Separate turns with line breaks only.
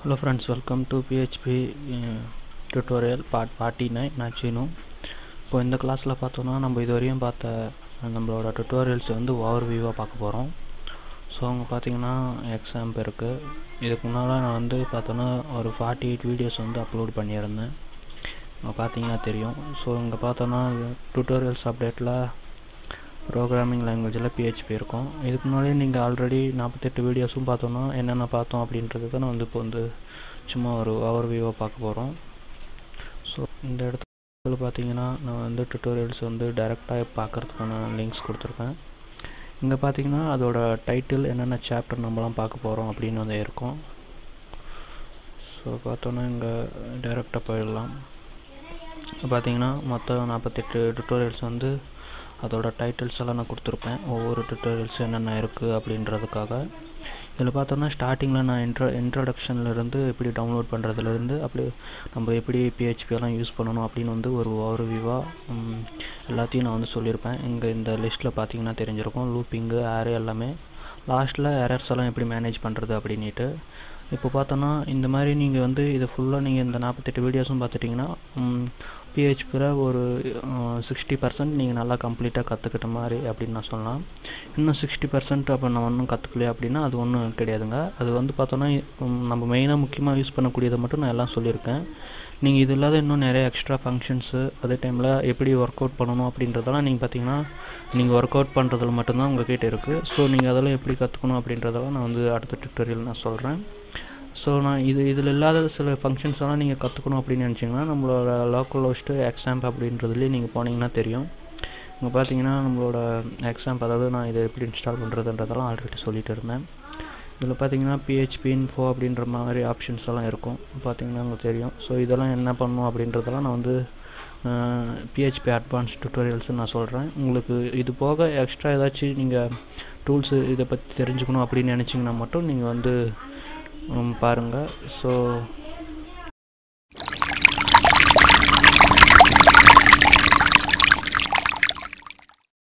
Hello friends, welcome to PHP tutorial part 49. நான் சீனு. இப்போ இந்த கிளாஸில் பார்த்தோன்னா நம்ம இதுவரையும் பார்த்த நம்மளோட டுட்டோரியல்ஸ் வந்து ஓவர்வியூவாக பார்க்க போகிறோம். ஸோ அங்கே பார்த்தீங்கன்னா எக்ஸாம்ப் இருக்குது. இதுக்கு முன்னால் நான் வந்து பார்த்தோன்னா ஒரு 48 வீடியோஸ் வந்து அப்லோட் பண்ணியிருந்தேன். பார்த்தீங்கன்னா தெரியும். ஸோ இங்கே பார்த்தோன்னா டுட்டோரியல்ஸ் அப்டேட்டில் ப்ரோக்ராமிங் லாங்குவேஜில் PHP இருக்கும். இதுக்கு முன்னாடியே நீங்கள் ஆல்ரெடி 48 வீடியோஸும் பார்த்தோன்னா என்னென்ன பார்த்தோம் அப்படின்றது தான் நான் வந்து இப்போ வந்து சும்மா ஒரு ஓவர்வியூவாக பார்க்க போகிறோம். ஸோ இந்த இடத்துல பார்த்தீங்கன்னா நான் வந்து டுட்டோரியல்ஸ் வந்து டைரெக்டாக பார்க்குறதுக்கான லிங்க்ஸ் கொடுத்துருக்கேன். இங்கே பார்த்தீங்கன்னா அதோட டைட்டில் என்னென்ன சாப்டர் நம்மளாம் பார்க்க போகிறோம் அப்படின்னு வந்து இருக்கும். ஸோ பார்த்தோன்னா இங்கே டைரெக்டாக போயிடலாம். பார்த்தீங்கன்னா மொத்தம் 48 டுட்டோரியல்ஸ் வந்து அதோட டைட்டில்ஸ் எல்லாம் நான் கொடுத்துருப்பேன். ஒவ்வொரு டுட்டோரியல்ஸ் என்னென்ன இருக்குது அப்படின்றதுக்காக. இதில் பார்த்தோன்னா ஸ்டார்டிங்கில் நான் இன்ட்ரடக்ஷன்லேருந்து எப்படி டவுன்லோட் பண்ணுறதுலேருந்து அப்படி நம்ம எப்படி PHP எல்லாம் யூஸ் பண்ணணும் அப்படின்னு வந்து ஒரு ஓவர்வியூவாக எல்லாத்தையும் நான் வந்து சொல்லியிருப்பேன். இங்கே இந்த லிஸ்ட்டில் பார்த்தீங்கன்னா தெரிஞ்சிருக்கும். லூப்பிங்கு, ஆரே எல்லாமே. லாஸ்ட்டில் எரர்ஸ் எல்லாம் எப்படி மேனேஜ் பண்ணுறது அப்படின்ட்டு. இப்போ பார்த்தோன்னா இந்த மாதிரி நீங்கள் வந்து இதை ஃபுல்லாக நீங்கள் இந்த 48 வீடியோஸும் பார்த்துட்டிங்கன்னா PHPயில் ஒரு 60% நீங்கள் நல்லா கம்ப்ளீட்டாக கற்றுக்கிட்ட மாதிரி அப்படின்னு நான் சொல்லலாம். இன்னும் 60% அப்போ நான் ஒன்றும் கற்றுக்கலையே அப்படின்னா அது ஒன்றும் கிடையாதுங்க. அது வந்து பார்த்தோன்னா நம்ம மெயினாக முக்கியமாக யூஸ் பண்ணக்கூடியதை மட்டும் நான் எல்லாம் சொல்லியிருக்கேன். நீங்கள் இது இல்லாத இன்னும் நிறைய எக்ஸ்ட்ரா ஃபங்க்ஷன்ஸு அதே டைமில் எப்படி ஒர்க் அவுட் பண்ணணும் அப்படின்றதெல்லாம் நீங்கள் பார்த்தீங்கன்னா நீங்கள் ஒர்க் அவுட் பண்ணுறதுல மட்டும்தான் உங்கள்கிட்ட இருக்குது. ஸோ நீங்கள் அதெல்லாம் எப்படி கற்றுக்கணும் அப்படின்றதெல்லாம் நான் வந்து அடுத்த டுட்டோரியல் நான் சொல்கிறேன். ஸோ நான் இதில் இல்லாத சில ஃபங்க்ஷன்ஸ் எல்லாம் நீங்கள் கற்றுக்கணும் அப்படின்னு நினச்சிங்கன்னா நம்மளோட லோக்கல் ஹோஸ்ட்டு எக்ஸாம்ப் அப்படின்றதுலேயே நீங்கள் போனீங்கன்னா தெரியும். இங்கே பார்த்தீங்கன்னா நம்மளோட எக்ஸாம்ப், அதாவது நான் இதை எப்படி இன்ஸ்டால் பண்ணுறதுன்றதெல்லாம் ஆல்ரெடி சொல்லிட்டு இருந்தேன். இதில் பார்த்தீங்கன்னா PHP info அப்படின்ற மாதிரி ஆப்ஷன்ஸ் எல்லாம் இருக்கும். பார்த்தீங்கன்னா உங்களுக்கு தெரியும். ஸோ இதெல்லாம் என்ன பண்ணணும் அப்படின்றதெல்லாம் நான் வந்து PHP அட்வான்ஸ் டுட்டோரியல்ஸ் நான் சொல்கிறேன். உங்களுக்கு இது போக எக்ஸ்ட்ரா ஏதாச்சும் நீங்கள் டூல்ஸு இதை பற்றி தெரிஞ்சுக்கணும் அப்படின்னு நினச்சிங்கன்னா மட்டும் நீங்கள் வந்து பாருங்கள். ஸோ